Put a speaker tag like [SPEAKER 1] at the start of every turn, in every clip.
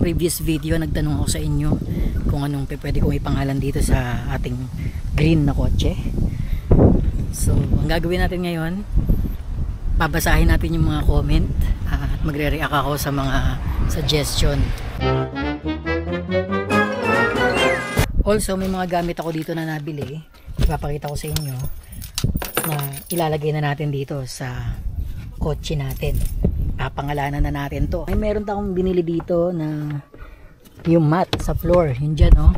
[SPEAKER 1] previous video nagtanong ako sa inyo kung anong pwede kong ipangalan dito sa ating green na kotse. So ang gagawin natin ngayon, babasahin natin yung mga comment at magre-react ako sa mga suggestion. Also may mga gamit ako dito na nabili, ipapakita ko sa inyo na ilalagay na natin dito sa kotse natin. Papangalanan na natin to. May meron akong binili dito na yung mat sa floor, yun dyan, oh.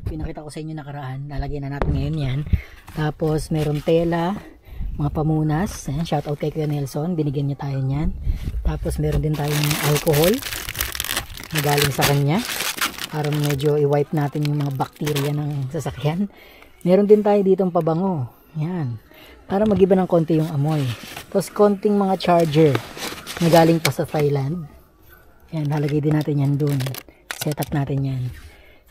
[SPEAKER 1] Pinakita ko sa inyo nakaraan, lalagyan na natin ngayon yan. Tapos meron tela, mga pamunas. Ayan, shout out kay Kuya Nelson, binigyan niya tayo niyan. Tapos meron din tayong alcohol na galing sa kanya para medyo i-wipe natin yung mga bakterya ng sasakyan. Meron din tayo ditong pabango, yan, para magiba ng konti yung amoy. Tapos konting mga charger na galing pa sa Thailand. Yan, lalagay din natin yan dun. Set up natin yan.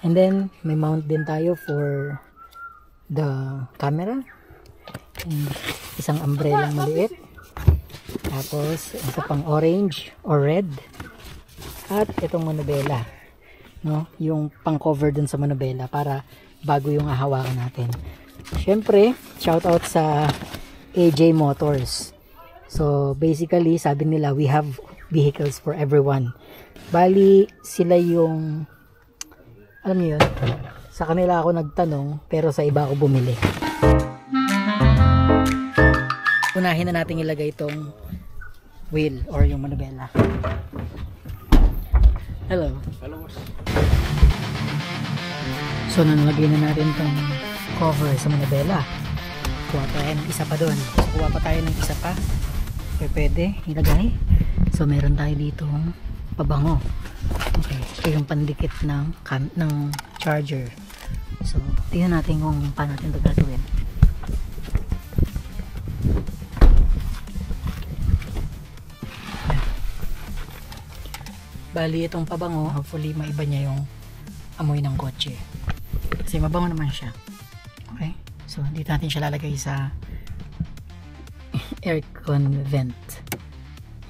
[SPEAKER 1] And then may mount din tayo for the camera. And isang umbrella maliit. Tapos isa pang orange or red. At itong manubela, no? Yung pang cover dun sa manubela para bago yung hahawakan natin. Syempre, shout out sa AJ Motors. So basically sabi nila we have vehicles for everyone. Bali sila yung, alam niyo yun, sa kanila ako nagtanong pero sa iba ako bumili. Unahin na natin ilagay itong wheel or yung manubela. Hello. Hello. So nalagay na natin itong cover sa manubela. Kuha tayo ng isa pa doon. So kuha pa tayo ng isa pa. Pwede ilagay. So meron tayo dito pabango. Okay, ito yung pandikit ng charger. So tingnan natin kung paano natin ito gagawin. Bali itong pabango, hopefully maiba niya yung amoy ng kotse kasi mabango naman siya. Okay, so dito natin siya lalagay sa aircon vent.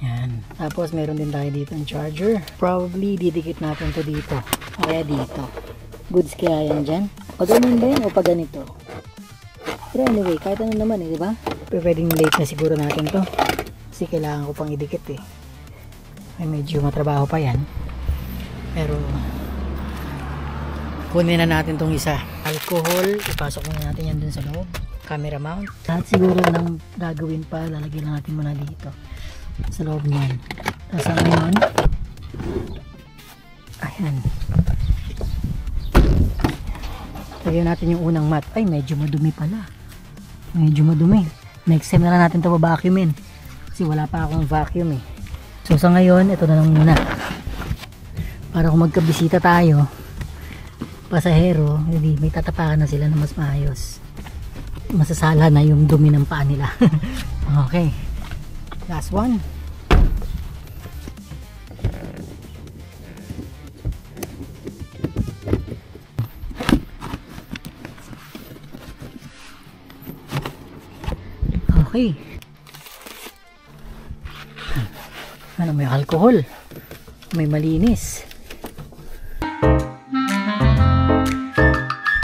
[SPEAKER 1] Yan. Tapos meron din tayo dito ang charger. Probably didikit natin to dito. Kaya dito. Goods kaya yan dyan. Pag ganun ba yan o pag ganito? Pero anyway, kahit ano naman eh, diba? Pero pwedeng late na siguro natin to. Kasi kailangan ko pang idikit eh. Ay medyo matrabaho pa yan. Pero kunin na natin tong isa. Alcohol. Ipasok muna natin yan dun sa loob. Camera mount. Lahat siguro nang gagawin pa, lalagyan lang natin muna dito sa loob niyan. Tapos ngayon, ayan, lagyan natin yung unang mat. Ay medyo madumi pala, medyo madumi. Next time na lang natin ito vacuumin kasi wala pa akong vacuum eh. So sa ngayon ito na lang muna para kung magkabisita tayo, pasahero, hindi may tatapakan na sila na mas maayos. Masasala na yung dumi ng paa nila. Okay, last one. Okay, ano, may alcohol, may malinis.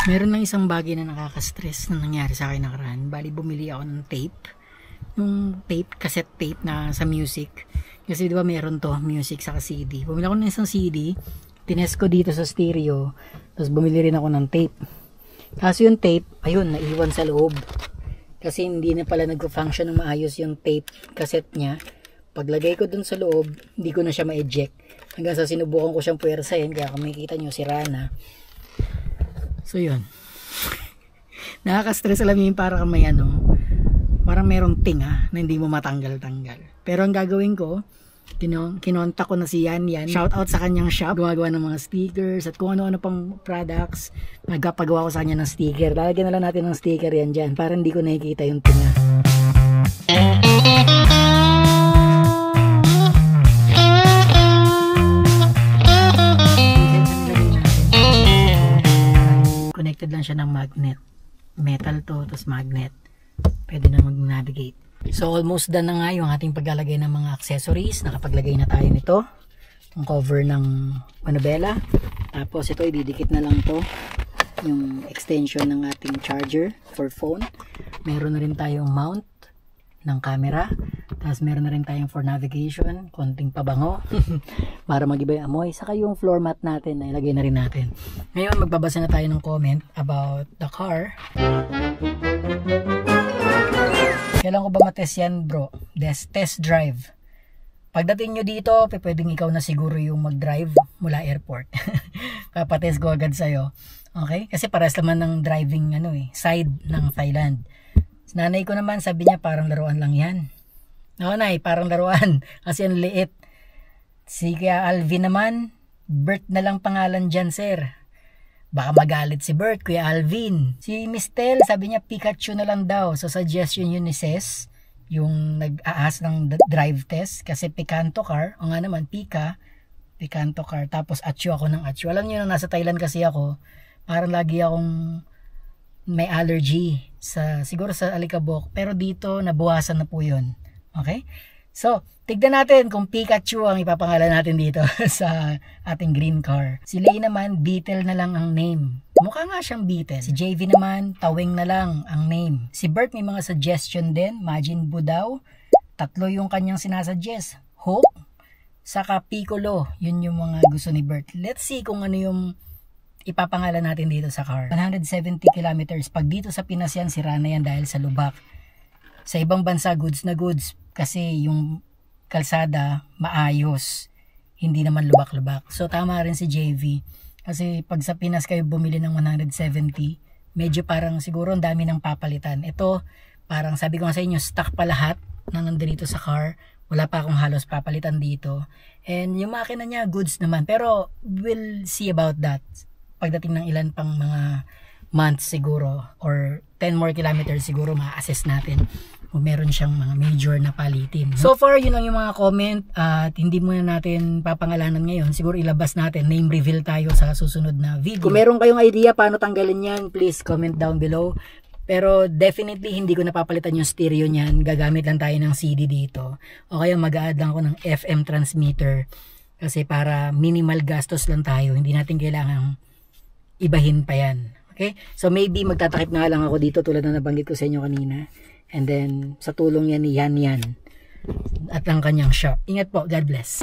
[SPEAKER 1] Meron lang isang bagay na nakaka-stress na nangyari sa akin nakaraan. Bali bumili ako ng tape. Yung tape, cassette tape na sa music. Kasi diba meron to, music sa CD. Bumili ako ng isang CD, tinest ko dito sa stereo, tapos bumili rin ako ng tape. Kaso yung tape, ayun, naiwan sa loob. Kasi hindi na pala nag-function ng maayos yung tape cassette niya. Paglagay ko dun sa loob, hindi ko na siya ma-eject. Hanggang sa sinubukan ko siyang puwersahin, kaya kung makikita nyo, sira na. So yun, nakaka-stress, alam mo yun, parang may ano, parang merong tinga na hindi mo matanggal-tanggal. Pero ang gagawin ko, kinontak ko na si Yan. Shout out sa kanyang shop, gumagawa ng mga stickers at kung ano-ano pang products. Nagpagawa ko sa kanya ng sticker. Lalagyan na lang natin ng sticker yan dyan para hindi ko nakikita yung tinga. Connected lang siya ng magnet. Metal to, tapos magnet. Pwede na mag-navigate. So almost done na nga yung ating paglalagay ng mga accessories. Nakapaglagay na tayo nito. ang cover ng manubela. Tapos ito ididikit na lang to, yung extension ng ating charger for phone. Meron na rin tayong mount ng camera. Tapos meron na rin tayong for navigation, konting pabango para mag-iba yung amoy. Saka yung floor mat natin na ilagay na rin natin. Ngayon magbabasa na tayo ng comment about the car. Kailan ko ba matest yan, bro? Test drive. Pagdating nyo dito, pwedeng ikaw na siguro yung mag-drive mula airport. Papatest ko agad sa'yo. Okay? Kasi paras naman ng driving side ng Thailand. Nanay ko naman, sabi niya parang laruan lang yan. Oo, nay, parang laruan. Kasi ang liit. Si Kuya Alvin naman, Bert na lang pangalan dyan, sir. Baka magalit si Bert, Kuya Alvin. Si Miss Tel, sabi niya Pikachu na lang daw. So suggestion yun ni Ses, yung nag-aas ng drive test. Kasi Picanto car, o nga naman, Picanto car. Tapos Achu ako ng Achu. Alam niyo, nung nasa Thailand kasi ako, parang lagi akong may allergy siguro sa alikabok, pero dito nabawasan na po yun. Okay, so tignan natin kung Pikachu ang ipapangalan natin dito sa ating green car. Si Lay naman, Beetle na lang ang name. Mukha nga siyang Beetle. Si JV naman, Tawing na lang ang name. Si Bert may mga suggestion din. Majin Budaw, 3 yung kanyang sinasuggest. Hope, saka Piccolo. Yun yung mga gusto ni Bert. Let's see kung ano yung ipapangalan natin dito sa car. 170 kilometers. Pag dito sa Pinas yan, sira na yan dahil sa lubak. Sa ibang bansa, goods na goods. Kasi yung kalsada, maayos. Hindi naman lubak-lubak. So, tama rin si JV. Kasi pag sa Pinas kayo bumili ng 170, medyo parang siguro ang dami ng papalitan. Ito, parang sabi ko nga sa inyo, stock pa lahat na nandito sa car. Wala pa akong halos papalitan dito. And yung makina niya, goods naman. Pero, we'll see about that. Pagdating ng ilan pang mga months siguro or 10 more kilometers siguro ma-assess natin kung meron siyang mga major na palitin. So far, yun lang yung mga comment at hindi muna natin papangalanan ngayon. Siguro ilabas natin, name reveal tayo sa susunod na video. Kung meron kayong idea paano tanggalin yan, please comment down below. Pero definitely hindi ko napapalitan yung stereo niyan. Gagamit lang tayo ng CD dito. O kaya mag-a-add lang ako ng FM transmitter. Kasi para minimal gastos lang tayo. Hindi natin kailangang ibahin pa yan. Okay? So maybe magtatakip na lang ako dito tulad na nabanggit ko sa inyo kanina. And then sa tulong yan ni Yan at ang kanyang shop. Ingat po. God bless.